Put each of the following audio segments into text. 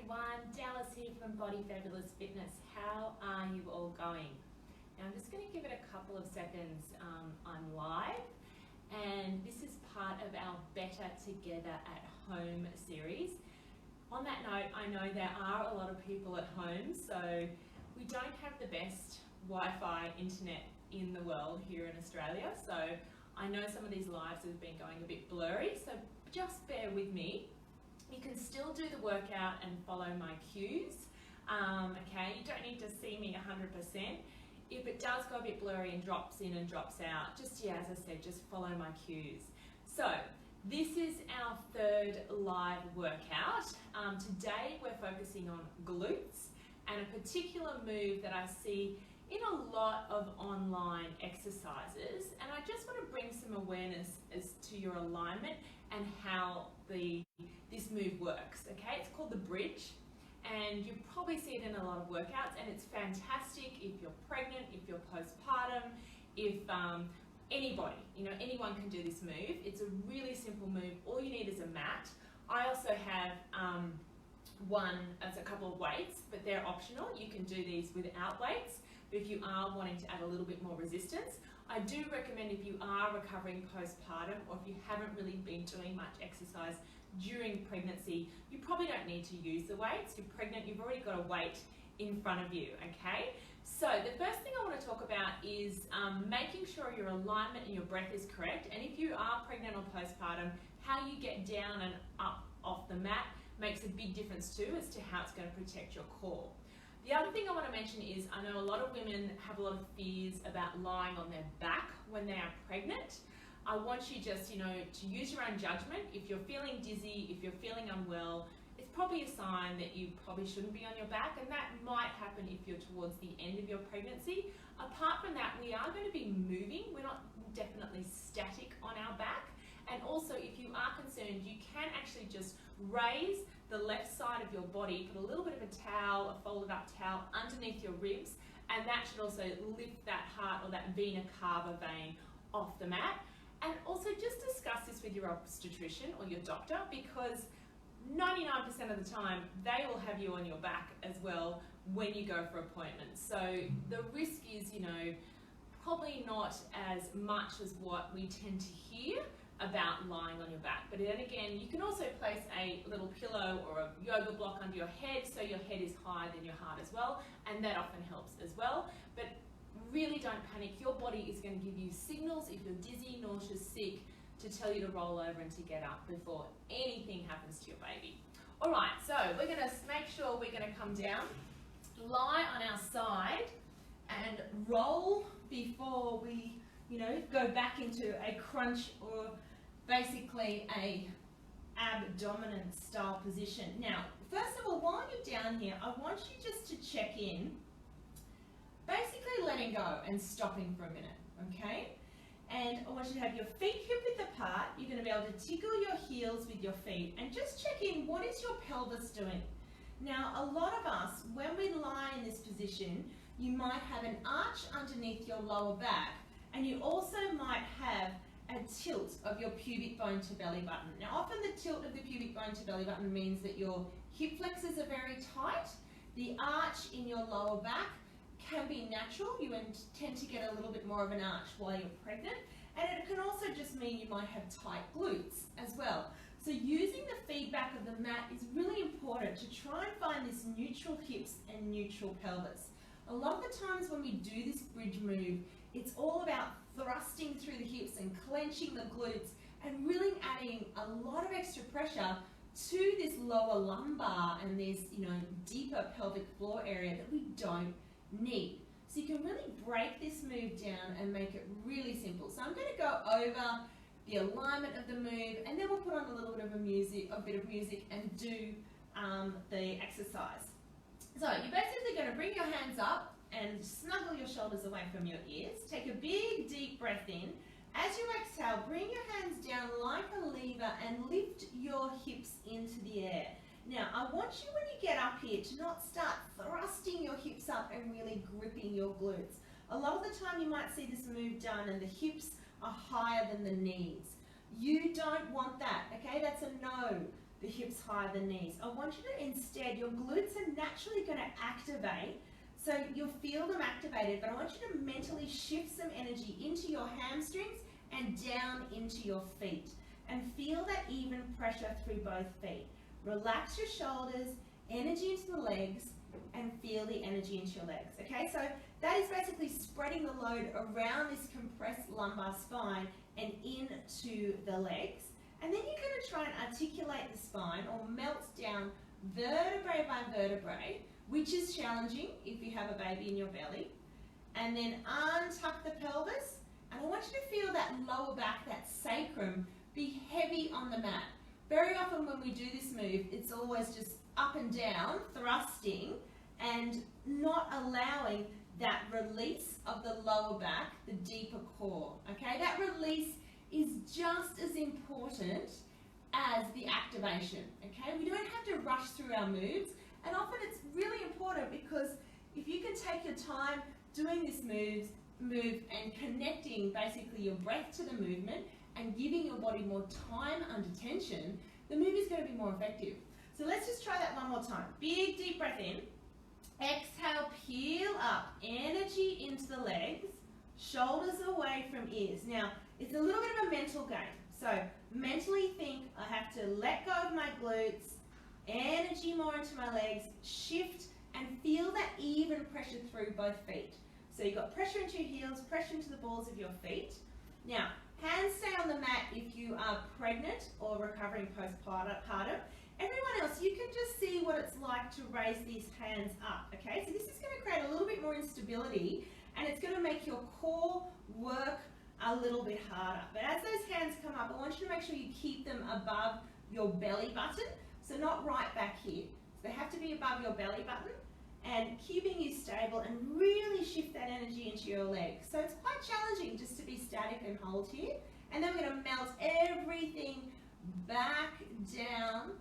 everyone, Dallas here from Body Fabulous Fitness. How are you all going? Now I'm just going to give it a couple of seconds. I'm live, and this is part of our Better Together at Home series. On that note, I know there are a lot of people at home, so we don't have the best Wi-Fi internet in the world here in Australia, so I know some of these lives have been going a bit blurry, so just bear with me. You can still do the workout and follow my cues, okay? You don't need to see me 100%. If it does go a bit blurry and drops in and drops out, just, yeah, as I said, just follow my cues. So, this is our third live workout. Today we're focusing on glutes and a particular move that I see in a lot of online exercises, and I just want to bring some awareness as to your alignment and how this move works, okay? It's called the bridge, and you probably see it in a lot of workouts, and it's fantastic if you're pregnant, if you're postpartum, if anybody, anyone can do this move. It's a really simple move. All you need is a mat. I also have a couple of weights, but they're optional. You can do these without weights, but if you are wanting to add a little bit more resistance, I do recommend if you are recovering postpartum or if you haven't really been doing much exercise during pregnancy, you probably don't need to use the weights. You're pregnant, you've already got a weight in front of you, okay? So the first thing I want to talk about is making sure your alignment and your breath is correct, and if you are pregnant or postpartum, how you get down and up off the mat makes a big difference too as to how it's going to protect your core. The other thing I want to mention is I know a lot of women have a lot of fears about lying on their back when they are pregnant. I want you just, to use your own judgment. If you're feeling dizzy, if you're feeling unwell, it's probably a sign that you probably shouldn't be on your back, and that might happen if you're towards the end of your pregnancy. Apart from that, we are going to be moving. We're not definitely static on our back. And also, if you are concerned, you can actually just raise the left side of your body, put a little bit of a towel, a folded up towel underneath your ribs, and that should also lift that heart or that vena cava vein off the mat. And also just discuss this with your obstetrician or your doctor, because 99% of the time they will have you on your back as well when you go for appointments. So the risk is, probably not as much as what we tend to hear about lying on your back. But then again, you can also place a little pillow or a yoga block under your head so your head is higher than your heart as well, and that often helps as well. But really don't panic. Your body is going to give you signals if you're dizzy, nauseous, sick, to tell you to roll over and to get up before anything happens to your baby. All right, so we're going to make sure we're going to come down, lie on our side, and roll before we, go back into a crunch or basically a abdomen style position. Now, first of all, while you're down here, I want you just to check in, basically letting go and stopping for a minute, okay? And I want you to have your feet hip width apart. You're going to be able to tickle your heels with your feet and just check in, what is your pelvis doing? Now, a lot of us, when we lie in this position, you might have an arch underneath your lower back, and you also might have a tilt of your pubic bone to belly button. Now, often the tilt of the pubic bone to belly button means that your hip flexors are very tight. The arch in your lower back can be natural. You tend to get a little bit more of an arch while you're pregnant, and it can also just mean you might have tight glutes as well. So using the feedback of the mat is really important to try and find this neutral hips and neutral pelvis. A lot of the times when we do this bridge move, it's all about thrusting through the hips and clenching the glutes and really adding a lot of extra pressure to this lower lumbar and this, deeper pelvic floor area that we don't need. So you can really break this move down and make it really simple. So I'm going to go over the alignment of the move, and then we'll put on a little bit of music and do the exercise. So you're basically going to bring your hands up and snuggle your shoulders away from your ears. Take a big deep breath in. As you exhale, bring your hands down like a lever and lift your hips into the air. Now, I want you, when you get up here, to not start thrusting your hips up and really gripping your glutes. A lot of the time you might see this move done and the hips are higher than the knees. You don't want that, okay? That's a no. the hips higher than knees. I want you to instead, your glutes are naturally going to activate, so you'll feel them activated, but I want you to mentally shift some energy into your hamstrings and down into your feet. And feel that even pressure through both feet. Relax your shoulders, energy into the legs, and feel the energy into your legs. Okay, so that is basically spreading the load around this compressed lumbar spine and into the legs. And then you're going to try and articulate the spine or melt down vertebrae by vertebrae, which is challenging if you have a baby in your belly. And then untuck the pelvis. And I want you to feel that lower back, that sacrum, be heavy on the mat. Very often when we do this move, it's always just up and down, thrusting, and not allowing that release of the lower back, the deeper core. Okay, that release is just as important as the activation. Okay, we don't have to rush through our moves, and often it's really important because if you can take your time doing this move and connecting basically your breath to the movement and giving your body more time under tension, the move is going to be more effective. So let's just try that one more time. Big deep breath in. Exhale, peel up, energy into the legs, shoulders away from ears. Now, it's a little bit of a mental game. So mentally think, I have to let go of my glutes, energy more into my legs, shift and feel that even pressure through both feet. So you've got pressure into your heels, pressure into the balls of your feet. Now, hands stay on the mat if you are pregnant or recovering postpartum. Everyone else, you can just see what it's like to raise these hands up, okay? So this is going to create a little bit more instability and it's going to make your core work a little bit harder. But as those hands come up, I want you to make sure you keep them above your belly button, so not right back here. So they have to be above your belly button and keeping you stable and really shift that energy into your legs. So it's quite challenging just to be static and hold here. And then we're going to melt everything back down,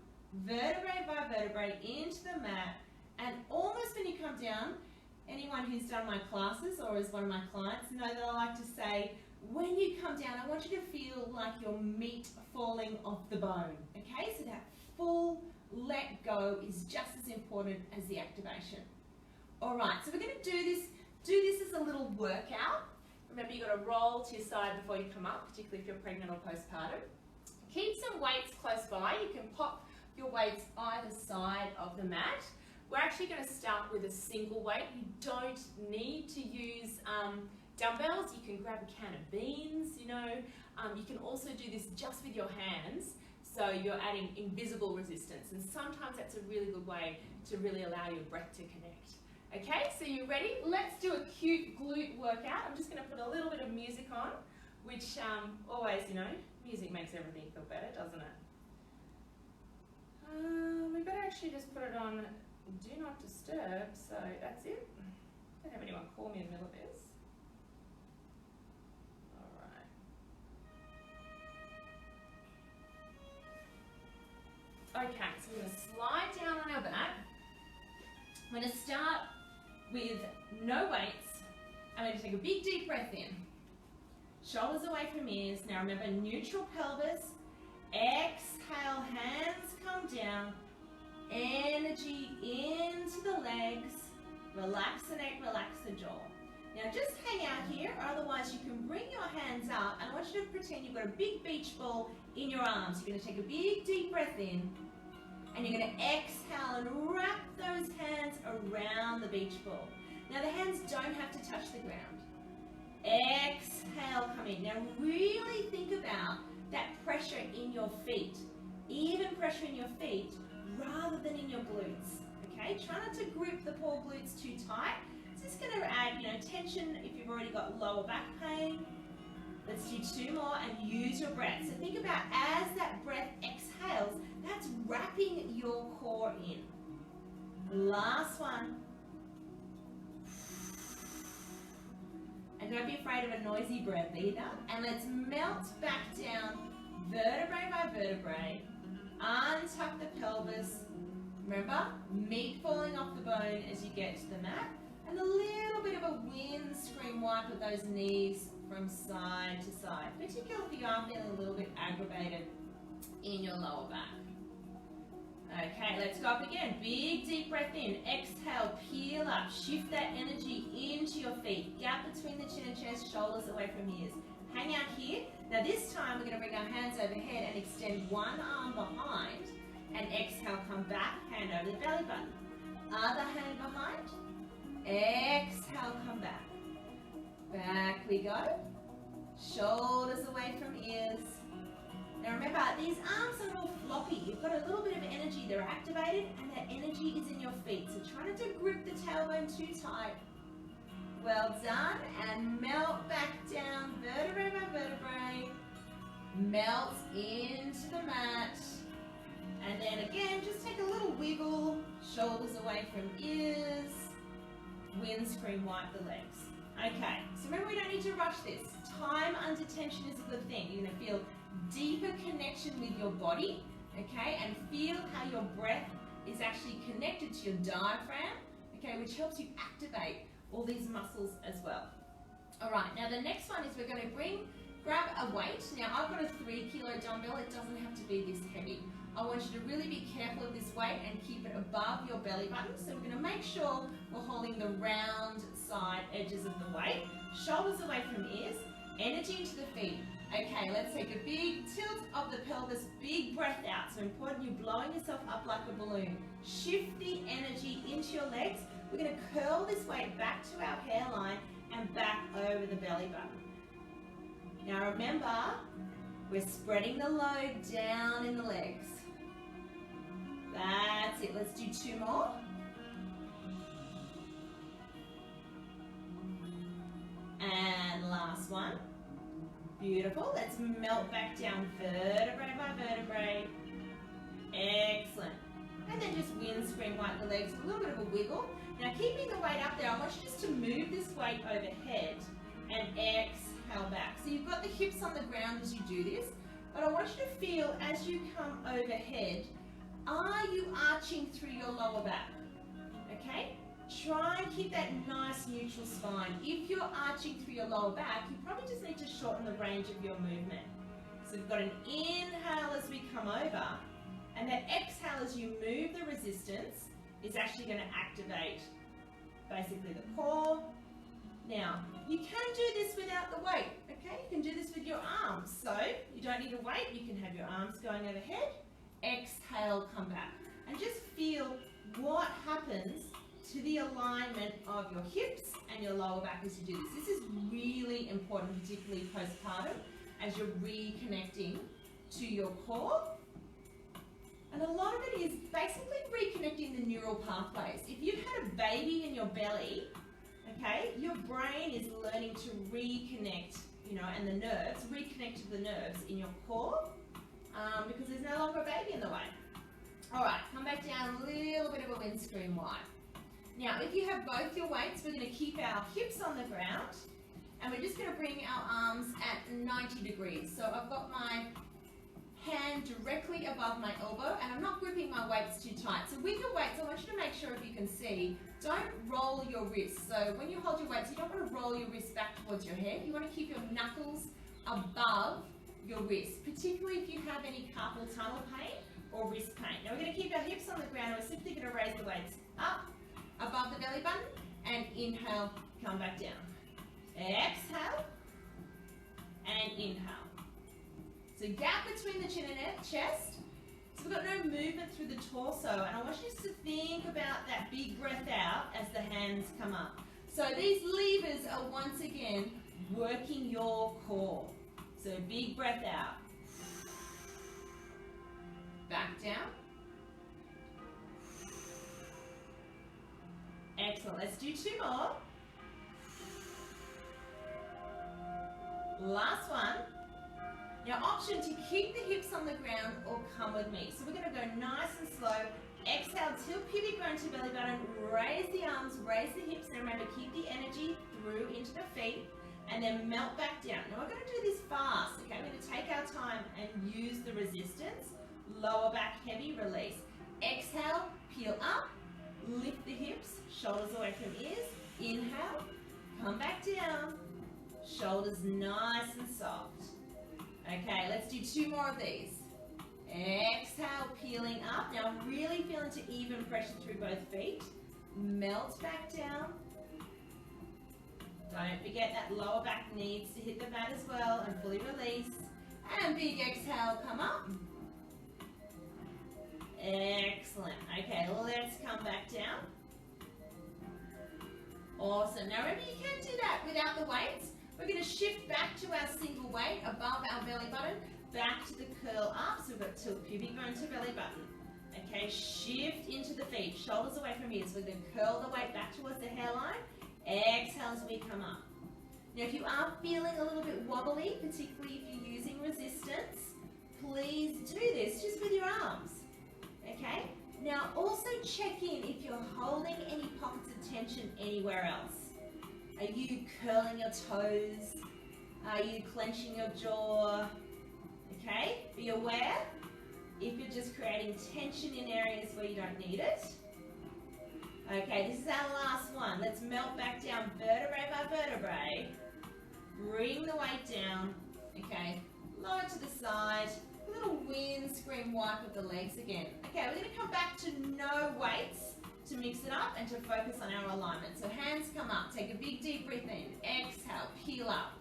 vertebrae by vertebrae, into the mat. And almost when you come down, anyone who's done my classes or is one of my clients know that I like to say, when you come down, I want you to feel like your meat falling off the bone. Okay, so that full let go is just as important as the activation. All right, so we're going to do this as a little workout. Remember, you've got to roll to your side before you come up, particularly if you're pregnant or postpartum. Keep some weights close by. You can pop your weights either side of the mat. We're actually going to start with a single weight. You don't need to use dumbbells. You can grab a can of beans, you know. You can also do this just with your hands, so you're adding invisible resistance, and sometimes that's a really good way to really allow your breath to connect. Okay, so you ready? Let's do a cute glute workout. I'm just going to put a little bit of music on, which always, you know, music makes everything feel better, doesn't it? We better actually just put it on Do Not Disturb, so that's it. Don't have anyone call me in the middle of this. Okay, so we're going to slide down on our back. I'm going to start with no weights. I'm going to take a big deep breath in. Shoulders away from ears. Now remember, neutral pelvis. Exhale, hands come down. Energy into the legs. Relax the neck, relax the jaw. Now just hang out here, or otherwise you can bring your hands up, and I want you to pretend you've got a big beach ball in your arms. You're going to take a big deep breath in, and you're going to exhale and wrap those hands around the beach ball. Now the hands don't have to touch the ground. Exhale, come in. Now really think about that pressure in your feet, even pressure in your feet rather than in your glutes. Okay, try not to grip the poor glutes too tight. It's just going to add, you know, tension if you've already got lower back pain. Let's do two more and use your breath. So think about as that breath exhales, that's wrapping your core in. Last one. And don't be afraid of a noisy breath either. And let's melt back down, vertebrae by vertebrae. Untuck the pelvis. Remember, meat falling off the bone as you get to the mat. And a little bit of a windscreen wipe of those knees from side to side, particularly if you are feeling a little bit aggravated in your lower back. Okay, let's go up again. Big deep breath in. Exhale, peel up. Shift that energy into your feet. Gap between the chin and chest, shoulders away from ears. Hang out here. Now this time we're going to bring our hands overhead and extend one arm behind. And exhale, come back, hand over the belly button. Other hand behind. Exhale, come back. Back we go. Shoulders away from ears. Now remember, these arms are all floppy. You've got a little bit of energy. They're activated and that energy is in your feet. So try not to grip the tailbone too tight. Well done. And melt back down, vertebrae by vertebrae. Melt into the mat. And then again, just take a little wiggle. Shoulders away from ears. Windscreen wipe the legs. Okay, so remember we don't need to rush this. Time under tension is a good thing. You're going to feel deeper connection with your body, okay, and feel how your breath is actually connected to your diaphragm, okay, which helps you activate all these muscles as well. All right, now the next one is we're going to grab a weight. Now I've got a 3 kilo dumbbell. It doesn't have to be this heavy. I want you to really be careful of this weight and keep it above your belly button. So we're going to make sure we're holding the round side edges of the weight. Shoulders away from ears. Energy into the feet. Okay, let's take a big tilt of the pelvis. Big breath out. So important you're blowing yourself up like a balloon. Shift the energy into your legs. We're going to curl this weight back to our hairline and back over the belly button. Now remember, we're spreading the load down in the legs. That's it. Let's do 2 more. And last one. Beautiful. Let's melt back down vertebrae by vertebrae. Excellent. And then just windscreen wipe the legs with a little bit of a wiggle. Now keeping the weight up there, I want you just to move this weight overhead and exhale back. So you've got the hips on the ground as you do this, but I want you to feel as you come overhead, are you arching through your lower back? Okay? Try and keep that nice neutral spine. If you're arching through your lower back, you probably just need to shorten the range of your movement. So we've got an inhale as we come over, and that exhale as you move the resistance is actually going to activate basically the core. Now, you can do this without the weight, okay? You can do this with your arms. So, you don't need a weight, you can have your arms going overhead. Exhale, come back. And just feel what happens to the alignment of your hips and your lower back as you do this. This is really important, particularly postpartum, as you're reconnecting to your core. And a lot of it is basically reconnecting the neural pathways. If you've had a baby in your belly, okay, your brain is learning to reconnect, and the nerves, reconnect to the nerves in your core, because there's no longer a baby in the way. All right, come back down, a little bit of a windscreen wipe. Now, if you have both your weights, we're going to keep our hips on the ground, and we're just going to bring our arms at 90 degrees. So I've got my hand directly above my elbow, and I'm not gripping my weights too tight. So with your weights, I want you to make sure, if you can see, don't roll your wrists. So when you hold your weights, you don't want to roll your wrists back towards your head. You want to keep your knuckles above your wrists, particularly if you have any carpal tunnel pain or wrist pain. Now we're going to keep our hips on the ground, and we're simply going to raise the weights up above the belly button, and inhale, come back down. Exhale, and inhale. So gap between the chin and chest. So we've got no movement through the torso, and I want you just to think about that big breath out as the hands come up. So these levers are once again working your core. So big breath out. Back down. Excellent. Let's do 2 more. Last one. Now, option to keep the hips on the ground or come with me. So we're going to go nice and slow. Exhale, tilt pubic bone to belly button. Raise the arms, raise the hips, and remember, keep the energy through into the feet, and then melt back down. Now, we're going to do this fast. Okay, we're going to take our time and use the resistance. Lower back heavy, release. Exhale, peel up, lift the hips, shoulders away from ears. Inhale, come back down. Shoulders nice and soft. Okay, let's do 2 more of these. Exhale, peeling up. Now really feel into even pressure through both feet. Melt back down. Don't forget that lower back needs to hit the mat as well and fully release. And big exhale, come up. Excellent. Okay, let's come back down. Awesome. Now remember, you can do that without the weights. We're going to shift back to our single weight above our belly button, back to the curl up. So we've got tilt pubic bone to belly button. Okay, shift into the feet, shoulders away from ears. We're going to curl the weight back towards the hairline. Exhale as we come up. Now if you are feeling a little bit wobbly, particularly if you're using resistance, please do this just with your arms. Okay? Now also check in if you're holding any pockets of tension anywhere else. Are you curling your toes? Are you clenching your jaw? Okay? Be aware if you're just creating tension in areas where you don't need it. Okay, this is our last one. Let's melt back down vertebrae by vertebrae. Bring the weight down. Okay, lower to the side. A little windscreen wipe of the legs again. Okay, we're going to come back to no weights to mix it up and to focus on our alignment. So hands come up. Take a big deep breath in. Exhale, peel up.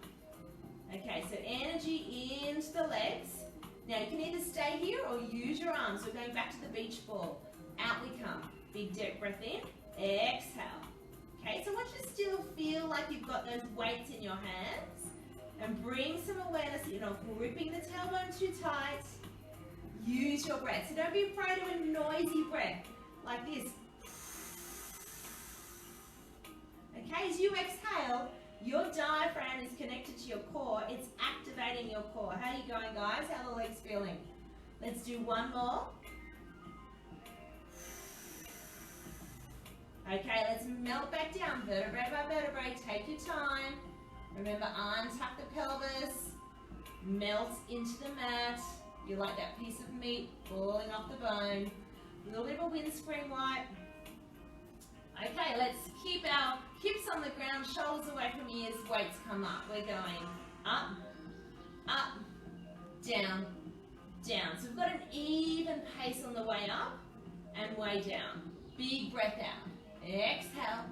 Okay, so energy into the legs. Now you can either stay here or use your arms. We're going back to the beach ball. Out we come. Big deep breath in. Exhale. Okay, so I want you to still feel like you've got those weights in your hands. And bring some awareness. You're not gripping the tailbone too tight. Use your breath. So don't be afraid of a noisy breath. Like this. Okay, as you exhale, your diaphragm is connected to your core. It's activating your core. How are you going, guys? How are the legs feeling? Let's do one more. Okay, let's melt back down, vertebrae by vertebrae. Take your time. Remember, untuck the pelvis. Melt into the mat. You like that piece of meat falling off the bone. A little bit of a windscreen wipe. Okay, let's keep our hips on the ground, shoulders away from ears, weights come up. We're going up, up, down, down. So we've got an even pace on the way up and way down. Big breath out. Exhale.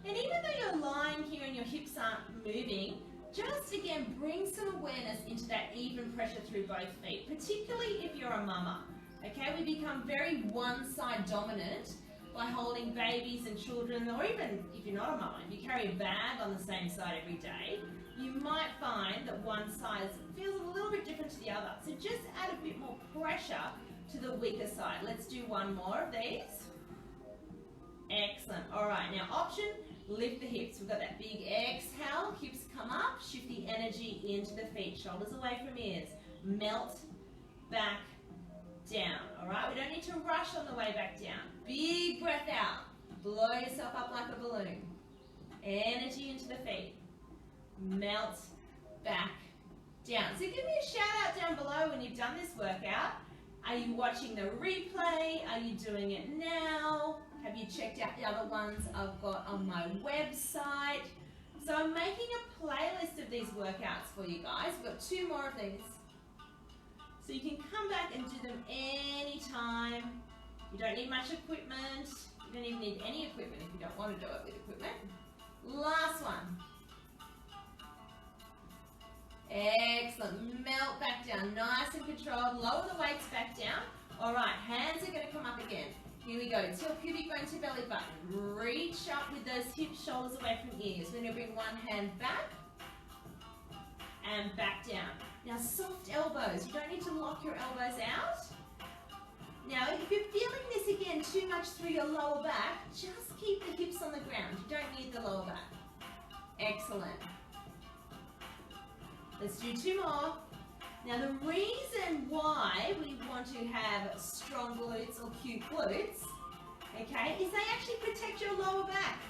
And even though you're lying here and your hips aren't moving, just again bring some awareness into that even pressure through both feet, particularly if you're a mama. Okay, we become very one side dominant by holding babies and children, or even if you're not a mama, if you carry a bag on the same side every day, you might find that one side feels a little bit different to the other. So just add a bit more pressure to the weaker side. Let's do one more of these. Excellent. All right, now option, lift the hips. We've got that big exhale, hips come up, shift the energy into the feet, shoulders away from ears, melt back down. All right, we don't need to rush on the way back down. Big breath out, blow yourself up like a balloon. Energy into the feet, melt back down. So give me a shout out down below when you've done this workout. Are you watching the replay? Are you doing it now? Have you checked out the other ones I've got on my website? So I'm making a playlist of these workouts for you guys. We've got 2 more of these. So you can come back and do them anytime. You don't need much equipment. You don't even need any equipment if you don't want to do it with equipment. Last one. Excellent. Melt back down. Nice and controlled. Lower the weights back down. All right, hands are going to come up again. Here we go. Tilt pubic bone to belly button. Reach up with those hips, shoulders away from ears. We're going to bring one hand back and back down. Now soft elbows. You don't need to lock your elbows out. Now if you're feeling this again too much through your lower back, just keep the hips on the ground. You don't need the lower back. Excellent. Let's do 2 more. Now the reason why we want to have strong glutes or cute glutes, okay, is they actually protect your lower back,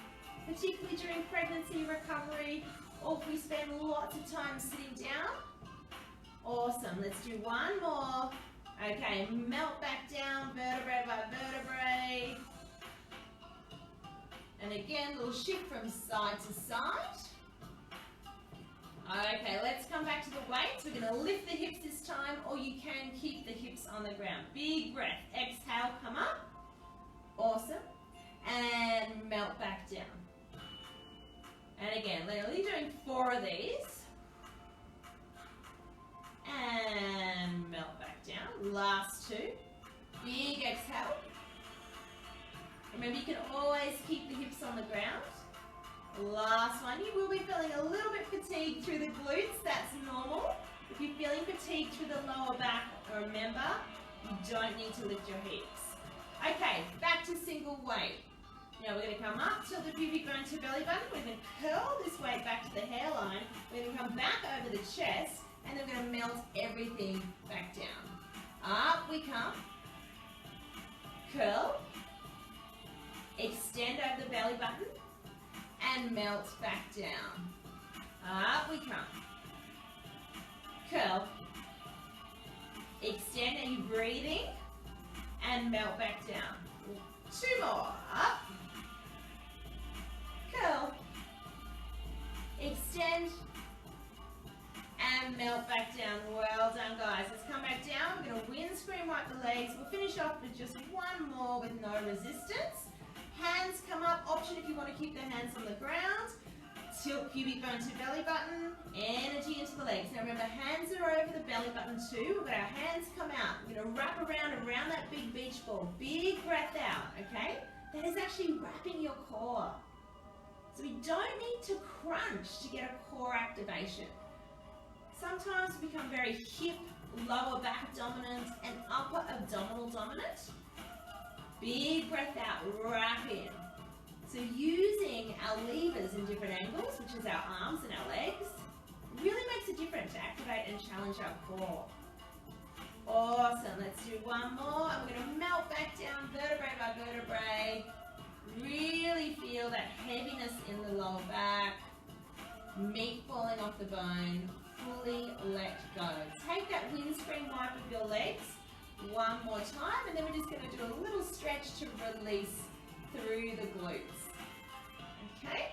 particularly during pregnancy, recovery, or if we spend lots of time sitting down. Awesome, let's do 1 more. Okay, melt back down, vertebrae by vertebrae. And again, a little shift from side to side. Okay, let's come back to the weights. We're going to lift the hips this time, or you can keep the hips on the ground. Big breath. Exhale, come up. Awesome. And melt back down. And again, we're only doing 4 of these. And melt back down. Last 2. Big exhale. Remember, you can always keep the hips on the ground. Last one. You will be feeling a little bit fatigued through the glutes. That's normal. If you're feeling fatigued through the lower back, remember, you don't need to lift your hips. Okay, back to single weight. Now we're going to come up till the pubic bone to belly button. We're going to curl this weight back to the hairline. We're going to come back over the chest, and then we're going to melt everything back down. Up we come. Curl. Extend over the belly button. And melt back down. Up we come. Curl. Extend, are you breathing? And melt back down. 2 more. Up. Curl. Extend. And melt back down. Well done, guys. Let's come back down. We're going to windscreen wipe the legs. We'll finish off with just 1 more with no resistance. Hands come up. Option if you want to keep the hands on the ground. Tilt pubic bone to belly button. Energy into the legs. Now remember, hands are over the belly button too. We've got our hands come out. We're going to wrap around that big beach ball. Big breath out, okay? That is actually wrapping your core. So we don't need to crunch to get a core activation. Sometimes we become very hip, lower back dominant, and upper abdominal dominant. Big breath out, wrap in. So using our levers in different angles, which is our arms and our legs, really makes a difference to activate and challenge our core. Awesome, let's do 1 more. And we're going to melt back down vertebrae by vertebrae. Really feel that heaviness in the lower back, meat falling off the bone, fully let go. Take that windscreen wipe of your legs 1 more time, and then we're just going to do a little stretch to release through the glutes. Okay?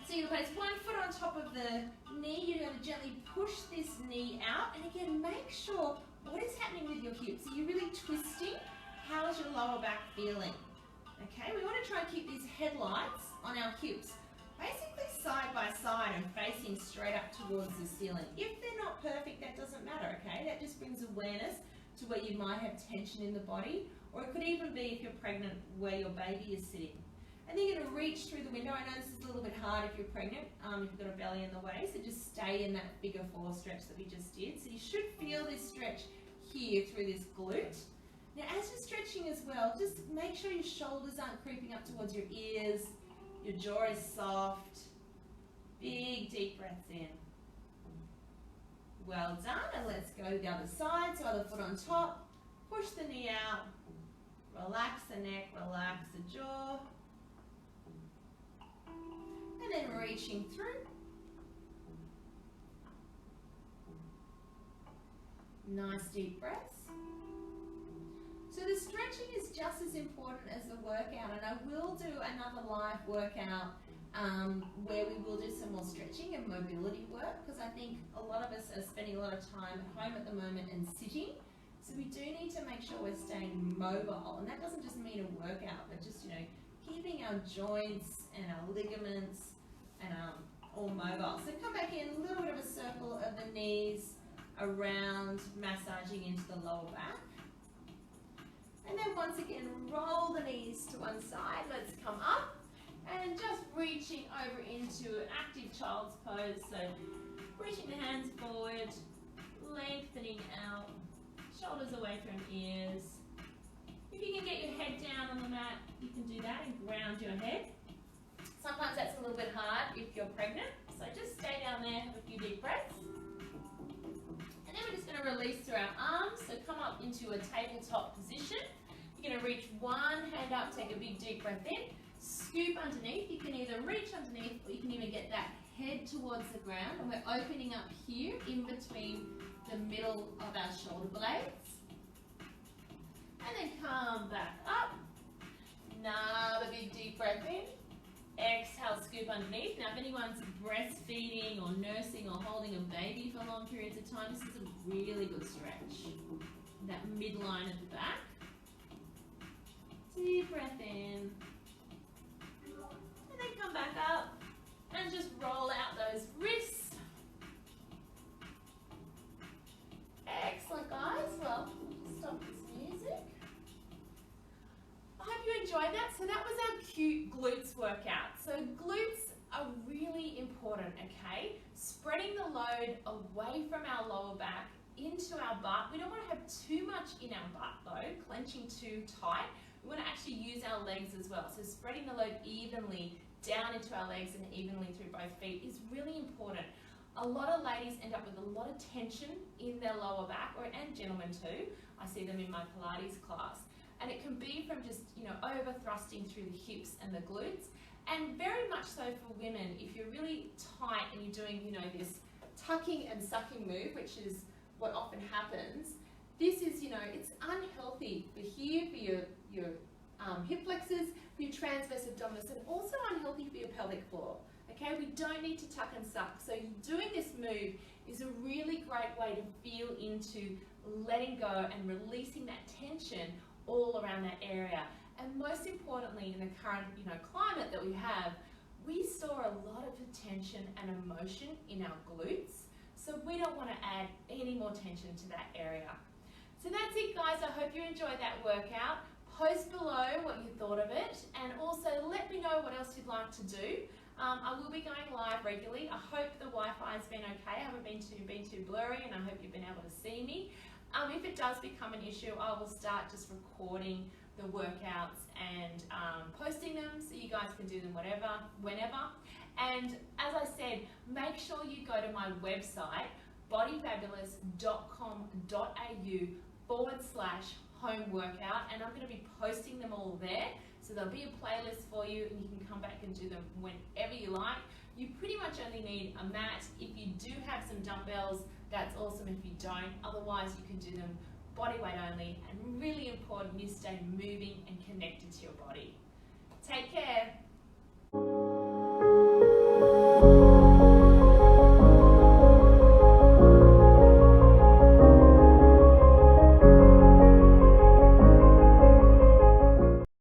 So you're going to place 1 foot on top of the knee. You're going to gently push this knee out, and again, make sure what is happening with your hips. Are you really twisting? How's your lower back feeling? Okay, we want to try and keep these headlights on our hips, basically side by side and facing straight up towards the ceiling. If they're not perfect, that doesn't matter, okay? That just brings awareness to where you might have tension in the body, or it could even be, if you're pregnant, where your baby is sitting. And then you're going to reach through the window. I know this is a little bit hard if you're pregnant, if you've got a belly in the way, so just stay in that figure 4 stretch that we just did. So you should feel this stretch here through this glute. Now as you're stretching as well, just make sure your shoulders aren't creeping up towards your ears, your jaw is soft. Big deep breaths in. Well done, and let's go to the other side. So other foot on top, push the knee out, relax the neck, relax the jaw, and then reaching through. Nice deep breaths. So the stretching is just as important as the workout, and I will do another live workout where we will do some more stretching and mobility work, because I think a lot of us are spending a lot of time at home at the moment and sitting. So we do need to make sure we're staying mobile, and that doesn't just mean a workout, but just, you know, keeping our joints and our ligaments and all mobile. So come back in, a little bit of a circle of the knees around, massaging into the lower back. And then once again, roll the knees to one side. Let's come up and just reaching over into an active child's pose. So reaching the hands forward, lengthening out, shoulders away from ears. If you can get your head down on the mat, you can do that and ground your head. Sometimes that's a little bit hard if you're pregnant, so just stay down there, have a few deep breaths. And then we're just going to release through our arms, so come up into a tabletop position. You're going to reach one hand up, take a big deep breath in, scoop underneath. You can either reach underneath, or you can even get that head towards the ground, and we're opening up here in between the middle of our shoulder blades. And then come back up. Another big deep breath in. Exhale, scoop underneath. Now if anyone's breastfeeding or nursing or holding a baby for long periods of time, this is a really good stretch. That midline of the back. Deep breath in. And then come back up and just roll out those wrists. Excellent, guys. Well, stop this music. I hope you enjoyed that. So that was our cute glutes workout. So glutes are really important, okay? Spreading the load away from our lower back into our butt. We don't want to have too much in our butt though, clenching too tight. We want to actually use our legs as well. So spreading the load evenly down into our legs and evenly through both feet is really important. A lot of ladies end up with a lot of tension in their lower back, and gentlemen too. I see them in my Pilates class. And it can be from just, over thrusting through the hips and the glutes. And very much so for women, if you're really tight and you're doing, this tucking and sucking move, which is what often happens, this is, it's unhealthy for here, for your hip flexors, for your transverse abdominis, and also unhealthy for your pelvic floor. Okay, we don't need to tuck and suck. So doing this move is a really great way to feel into letting go and releasing that tension all around that area. And most importantly, in the current, climate that we have, we store a lot of tension and emotion in our glutes. So we don't want to add any more tension to that area. So that's it, guys. I hope you enjoyed that workout. Post below what you thought of it, and also let me know what else you'd like to do. I will be going live regularly. I hope the Wi-Fi's been okay. I haven't been too blurry, and I hope you've been able to see me. If it does become an issue, I will start just recording the workouts and posting them so you guys can do them whenever. And as I said, make sure you go to my website, bodyfabulous.com.au/home workout, and I'm going to be posting them all there. So there'll be a playlist for you, and you can come back and do them whenever you like. You pretty much only need a mat. If you do have some dumbbells, that's awesome. If you don't, otherwise you can do them body weight only. And really important, you stay moving and connected to your body. Take care.